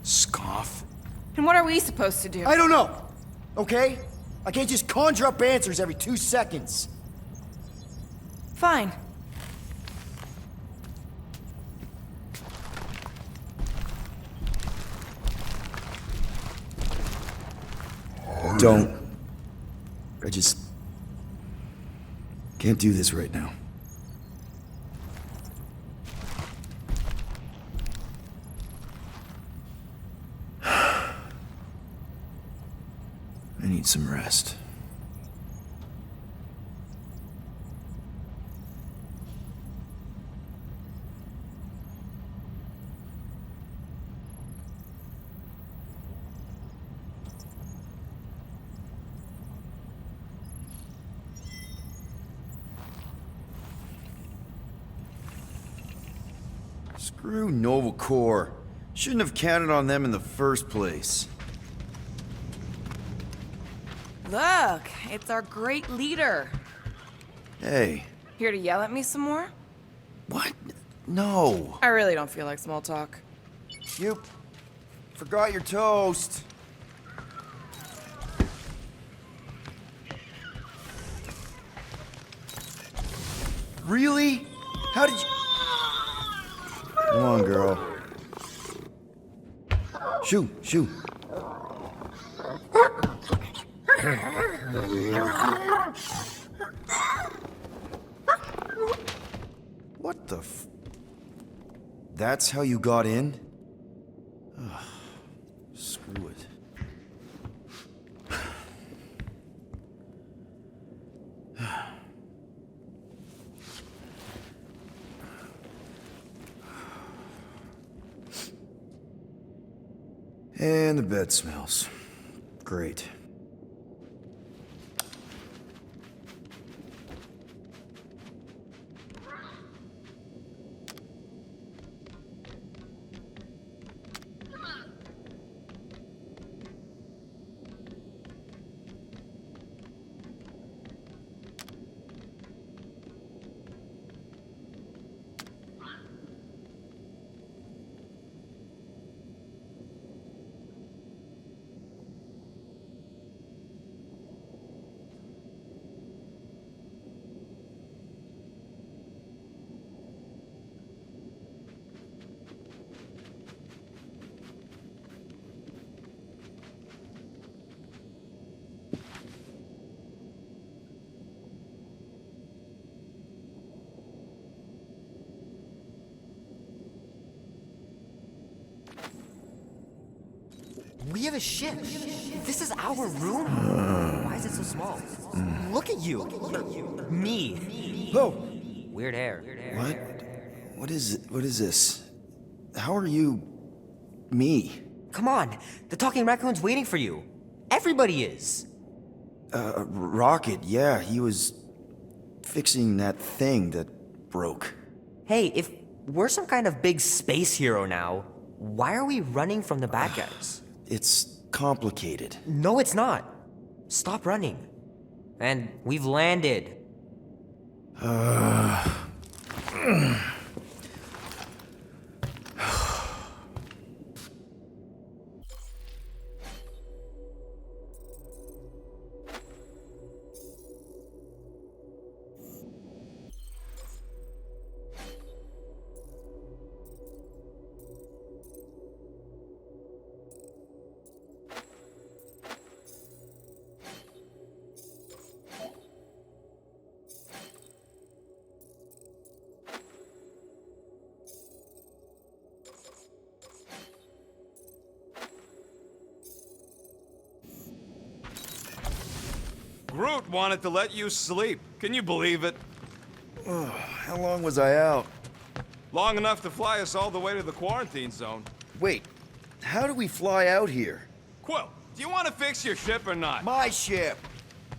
Speaker 4: Scoff.
Speaker 5: And what are we supposed to do?
Speaker 2: I don't know, okay? I can't just conjure up answers every 2 seconds.
Speaker 5: Fine.
Speaker 2: Don't. I just can't do this right now. I need some rest. Screw Nova Corps. Shouldn't have counted on them in the first place.
Speaker 5: Look, it's our great leader.
Speaker 2: Hey.
Speaker 5: Here to yell at me some more?
Speaker 2: What? No.
Speaker 5: I really don't feel like small talk.
Speaker 2: You forgot your toast. Really? How did you... Come on, girl. Shoo, shoo. What the f... That's how you got in? Ugh, screw it. And the bed smells. Great.
Speaker 12: We have a ship. This is our room? Why is it so small? Look at you. Me.
Speaker 2: Oh!
Speaker 12: Weird hair.
Speaker 2: What? What is it? What is this? How are you... me?
Speaker 12: Come on. The talking raccoon's waiting for you. Everybody is.
Speaker 2: Rocket, yeah, he was... fixing that thing that broke.
Speaker 12: Hey, if we're some kind of big space hero now, why are we running from the bad guys?
Speaker 2: It's complicated.
Speaker 12: No, it's not. Stop running. And we've landed.
Speaker 1: Groot wanted to let you sleep. Can you believe it?
Speaker 2: How long was I out?
Speaker 1: Long enough to fly us all the way to the quarantine zone.
Speaker 2: Wait, how do we fly out here?
Speaker 1: Quill, do you want to fix your ship or not?
Speaker 2: My ship!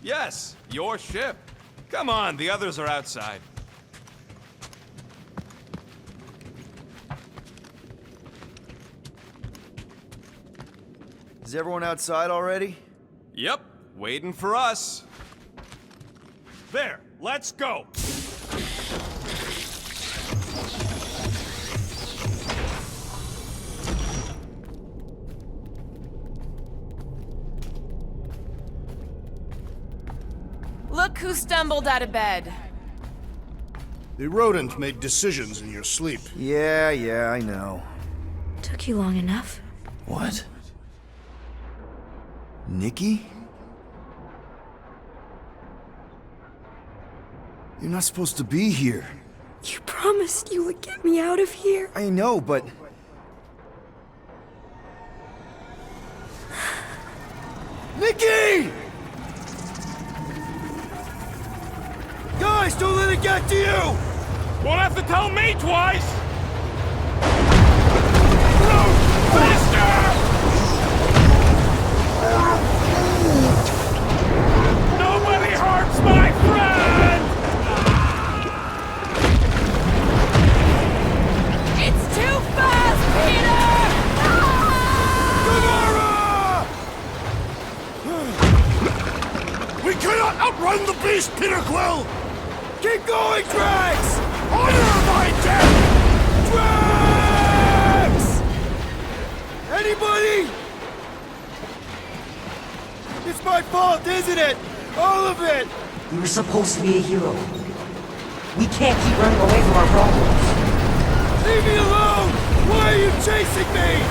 Speaker 1: Yes, your ship. Come on, the others are outside.
Speaker 2: Is everyone outside already?
Speaker 1: Yep, waiting for us. There, let's go.
Speaker 5: Look who stumbled out of bed.
Speaker 3: The rodent made decisions in your sleep.
Speaker 2: Yeah, I know.
Speaker 13: Took you long enough.
Speaker 2: What? Nikki? You're not supposed to be here.
Speaker 13: You promised you would get me out of here.
Speaker 2: I know, but... Nikki! Guys, don't let it get to you!
Speaker 1: Won't have to tell me twice! Groot, faster! Nobody hurts my friend!
Speaker 5: It's too
Speaker 3: beast, Peter Quill!
Speaker 2: Keep going, Drax!
Speaker 3: Honor my death!
Speaker 2: Drax! Anybody? It's my fault, isn't it? All of it!
Speaker 12: You were supposed to be a hero. We can't keep running away from our problems.
Speaker 2: Leave me alone! Why are you chasing me?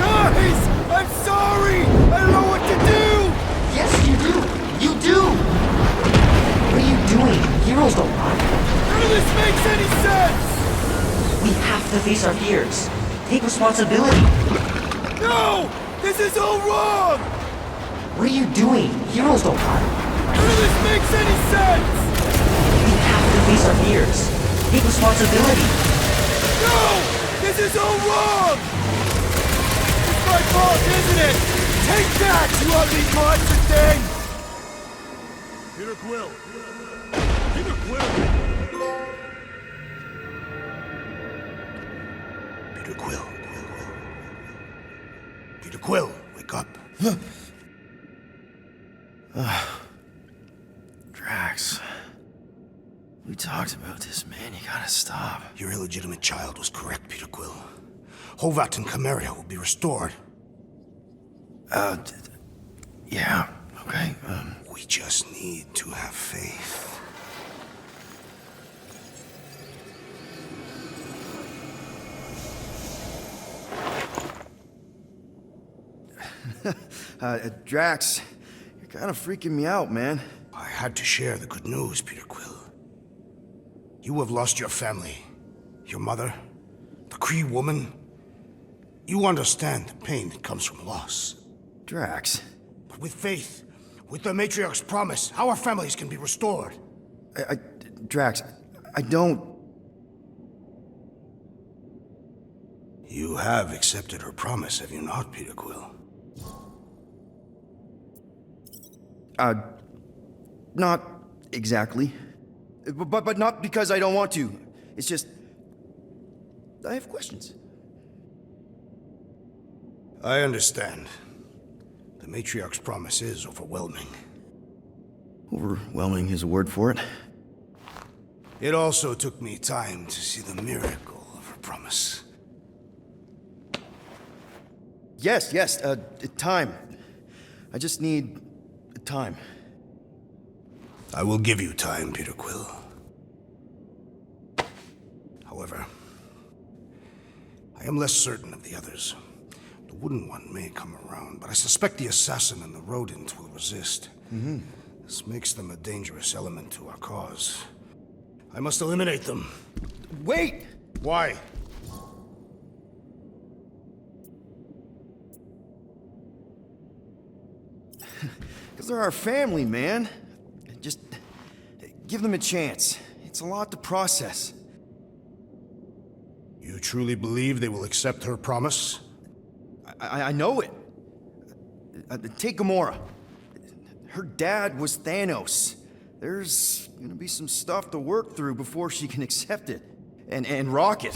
Speaker 2: Guys! I'm sorry! I don't know what to do!
Speaker 12: Yes, you do! You do! What are you doing? Heroes don't run.
Speaker 2: None of this makes any sense!
Speaker 12: We have to face our fears. Take responsibility.
Speaker 2: No! This is all wrong!
Speaker 12: What are you doing? Heroes don't run.
Speaker 2: None of this makes any sense!
Speaker 12: We have to face our fears. Take responsibility.
Speaker 2: No! This is all wrong! It's my fault, isn't it? Take that, you ugly monster thing!
Speaker 3: Peter Quill! Peter Quill! Peter Quill. Peter Quill, wake up.
Speaker 2: Drax. We talked about this, man. You gotta stop.
Speaker 3: Your illegitimate child was correct, Peter Quill. Hovat and Chimeria will be restored.
Speaker 2: Yeah, okay.
Speaker 3: We just need to have faith.
Speaker 2: Drax, you're kind of freaking me out, man.
Speaker 3: I had to share the good news, Peter Quill. You have lost your family. Your mother, the Kree woman. You understand the pain that comes from loss.
Speaker 2: Drax.
Speaker 3: But with faith, with the Matriarch's promise, our families can be restored.
Speaker 2: Drax, I don't...
Speaker 3: You have accepted her promise, have you not, Peter Quill?
Speaker 2: Not exactly. But not because I don't want to. It's just... I have questions.
Speaker 3: I understand. The Matriarch's promise is overwhelming.
Speaker 2: Overwhelming is a word for it.
Speaker 3: It also took me time to see the miracle of her promise.
Speaker 2: Yes, time. I just need time.
Speaker 3: I will give you time, Peter Quill. However, I am less certain of the others. The Wooden One may come around, but I suspect the assassin and the rodent will resist. This makes them a dangerous element to our cause. I must eliminate them.
Speaker 2: Wait!
Speaker 3: Why?
Speaker 2: Because they're our family, man. Just give them a chance. It's a lot to process.
Speaker 3: You truly believe they will accept her promise?
Speaker 2: I know it. Take Gamora. Her dad was Thanos. There's gonna be some stuff to work through before she can accept it. And Rocket.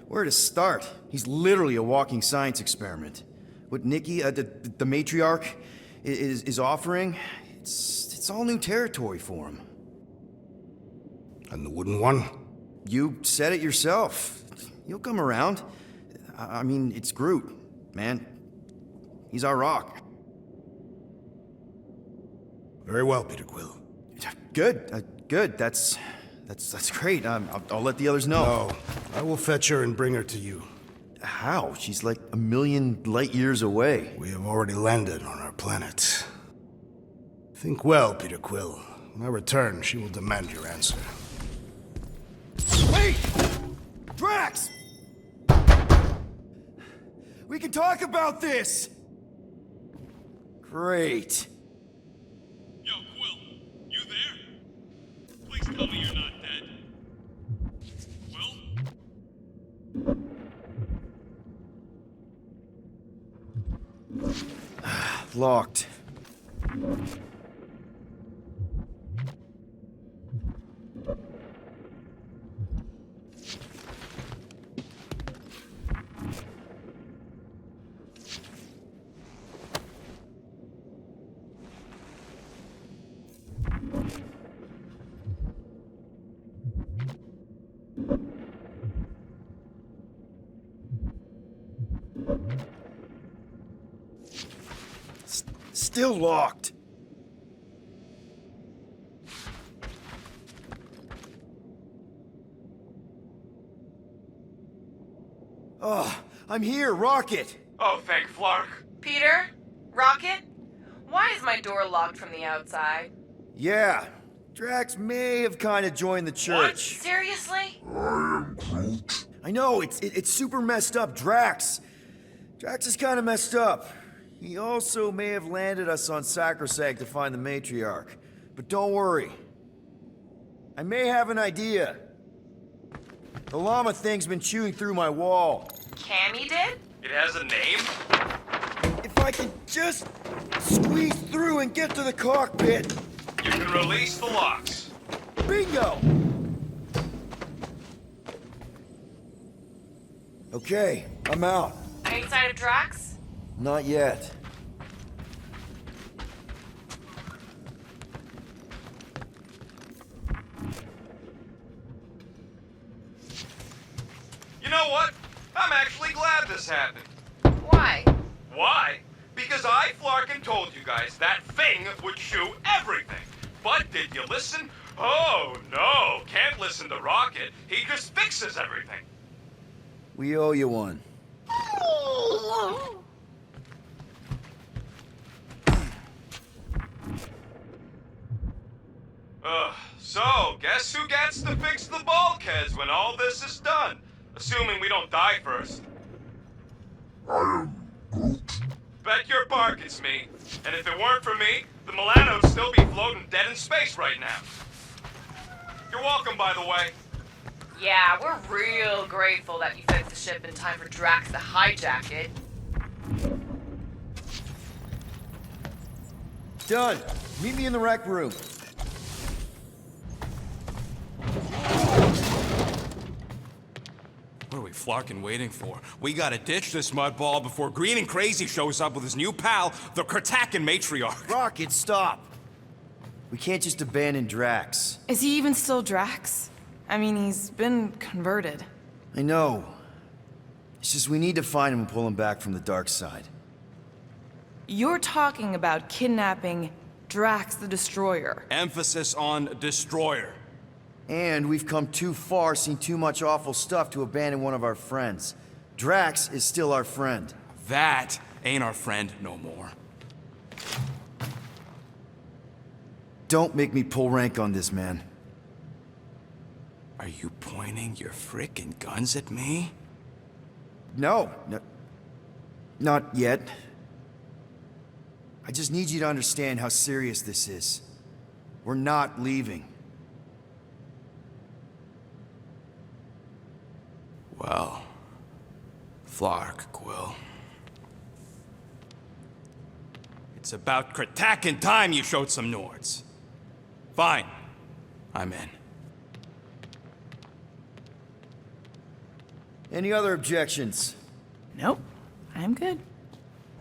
Speaker 2: Where to start? He's literally a walking science experiment. What Nikki, the matriarch, is offering, it's all new territory for him.
Speaker 3: And the Wooden One?
Speaker 2: You said it yourself. He'll come around. I mean, it's Groot, man. He's our rock.
Speaker 3: Very well, Peter Quill.
Speaker 2: Good. That's great. I'll let the others know.
Speaker 3: No, I will fetch her and bring her to you.
Speaker 2: How? She's like a million light years away.
Speaker 3: We have already landed on our planet. Think well, Peter Quill. When I return, she will demand your answer.
Speaker 2: Wait! Drax! We can talk about this! Great.
Speaker 1: Yo, Quill, you there? Please tell me you're not dead. Quill?
Speaker 2: Locked. Still locked. Oh, I'm here, Rocket!
Speaker 1: Oh, thank Flark.
Speaker 5: Peter? Rocket? Why is my door locked from the outside?
Speaker 2: Yeah, Drax may have kind of joined the church.
Speaker 5: Seriously?
Speaker 2: I know, it's super messed up, Drax. Drax is kind of messed up. He also may have landed us on Sacrosanct to find the matriarch. But don't worry. I may have an idea. The llama thing's been chewing through my wall.
Speaker 5: Cammy did?
Speaker 1: It has a name?
Speaker 2: If I can just squeeze through and get to the cockpit.
Speaker 1: You can release the locks.
Speaker 2: Bingo! Okay, I'm out.
Speaker 5: Any sign of Drax?
Speaker 2: Not yet.
Speaker 1: You know what? I'm actually glad this happened.
Speaker 5: Why?
Speaker 1: Why? Because I, Flarkin, told you guys that thing would chew everything. But did you listen? Oh, no. Can't listen to Rocket. He just fixes everything.
Speaker 2: We owe you one.
Speaker 1: So, guess who gets to fix the bulkheads when all this is done? Assuming we don't die first.
Speaker 6: I am Groot.
Speaker 1: Bet your bark it's me. And if it weren't for me, the Milano'd still be floating dead in space right now. You're welcome, by the way.
Speaker 5: Yeah, we're real grateful that you fixed the ship in time for Drax to hijack it.
Speaker 2: Done. Meet me in the rec room.
Speaker 1: What are we flarkin' waiting for? We gotta ditch this mudball before Green and Crazy shows up with his new pal, the Kratakan Matriarch.
Speaker 2: Rocket, stop! We can't just abandon Drax.
Speaker 5: Is he even still Drax? I mean, he's been converted.
Speaker 2: I know. It's just we need to find him and pull him back from the dark side.
Speaker 5: You're talking about kidnapping Drax the Destroyer.
Speaker 1: Emphasis on destroyer.
Speaker 2: And we've come too far, seen too much awful stuff to abandon one of our friends. Drax is still our friend.
Speaker 1: That ain't our friend no more.
Speaker 2: Don't make me pull rank on this, man.
Speaker 1: Are you pointing your frickin' guns at me?
Speaker 2: No, not yet. I just need you to understand how serious this is. We're not leaving.
Speaker 1: Well, Flark, Quill. It's about Kratakan time you showed some Nords. Fine. I'm in.
Speaker 2: Any other objections?
Speaker 5: Nope. I'm good.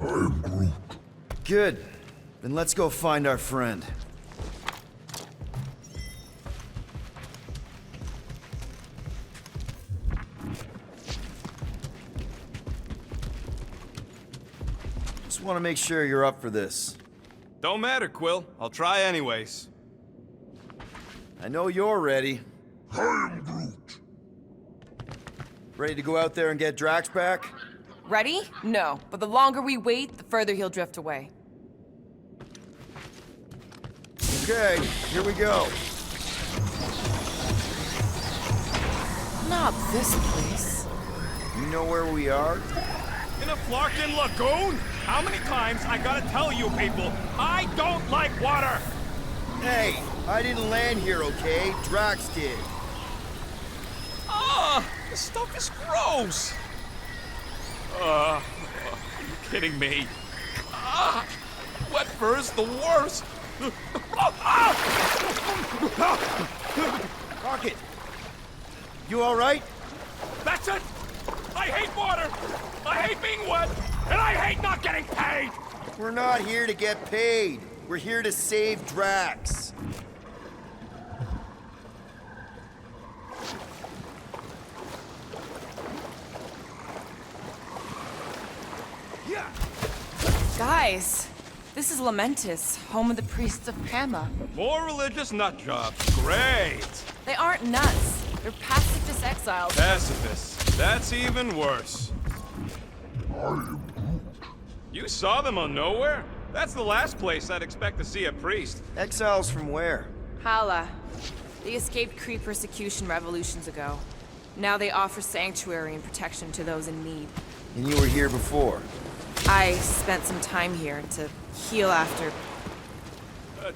Speaker 6: I am Groot.
Speaker 2: Good. Then let's go find our friend. Just want to make sure you're up for this.
Speaker 1: Don't matter, Quill. I'll try anyways.
Speaker 2: I know you're ready.
Speaker 6: I am Groot.
Speaker 2: Ready to go out there and get Drax back?
Speaker 5: Ready? No. But the longer we wait, the further he'll drift away.
Speaker 2: Okay, here we go.
Speaker 5: Not this place.
Speaker 2: You know where we are?
Speaker 1: In a Flarkin lagoon? How many times I gotta tell you people, I don't like water!
Speaker 2: Hey, I didn't land here, okay? Drax did.
Speaker 1: Ah, this stuff is gross! Are you kidding me? Ah, wet fur is the worst!
Speaker 2: Rocket! You alright?
Speaker 1: That's it! I hate water! I hate being wet! And I hate not getting paid!
Speaker 2: We're not here to get paid. We're here to save Drax.
Speaker 5: Guys, This is Lamentis, home of the priests of Pama.
Speaker 4: More religious nut jobs. Great.
Speaker 5: They aren't nuts. They're pacifist exiles.
Speaker 4: Pacifists. That's even worse. You saw them on Nowhere? That's the last place I'd expect to see a priest.
Speaker 2: Exiles from where?
Speaker 5: Hala. They escaped Kree persecution revolutions ago. Now they offer sanctuary and protection to those in need.
Speaker 2: And you were here before?
Speaker 5: I spent some time here to heal after...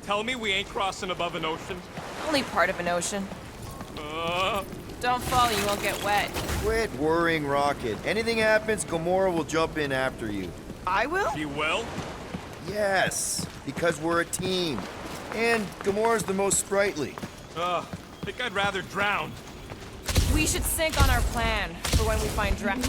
Speaker 4: Tell me we ain't crossing above an ocean?
Speaker 5: Only part of an ocean. Don't fall, you won't get wet.
Speaker 2: Quit worrying, Rocket. Anything happens, Gamora will jump in after you.
Speaker 5: I will?
Speaker 4: She will?
Speaker 2: Yes, because we're a team. And Gamora's the most sprightly.
Speaker 4: Think I'd rather drown.
Speaker 5: We should sync on our plan for when we find Drax.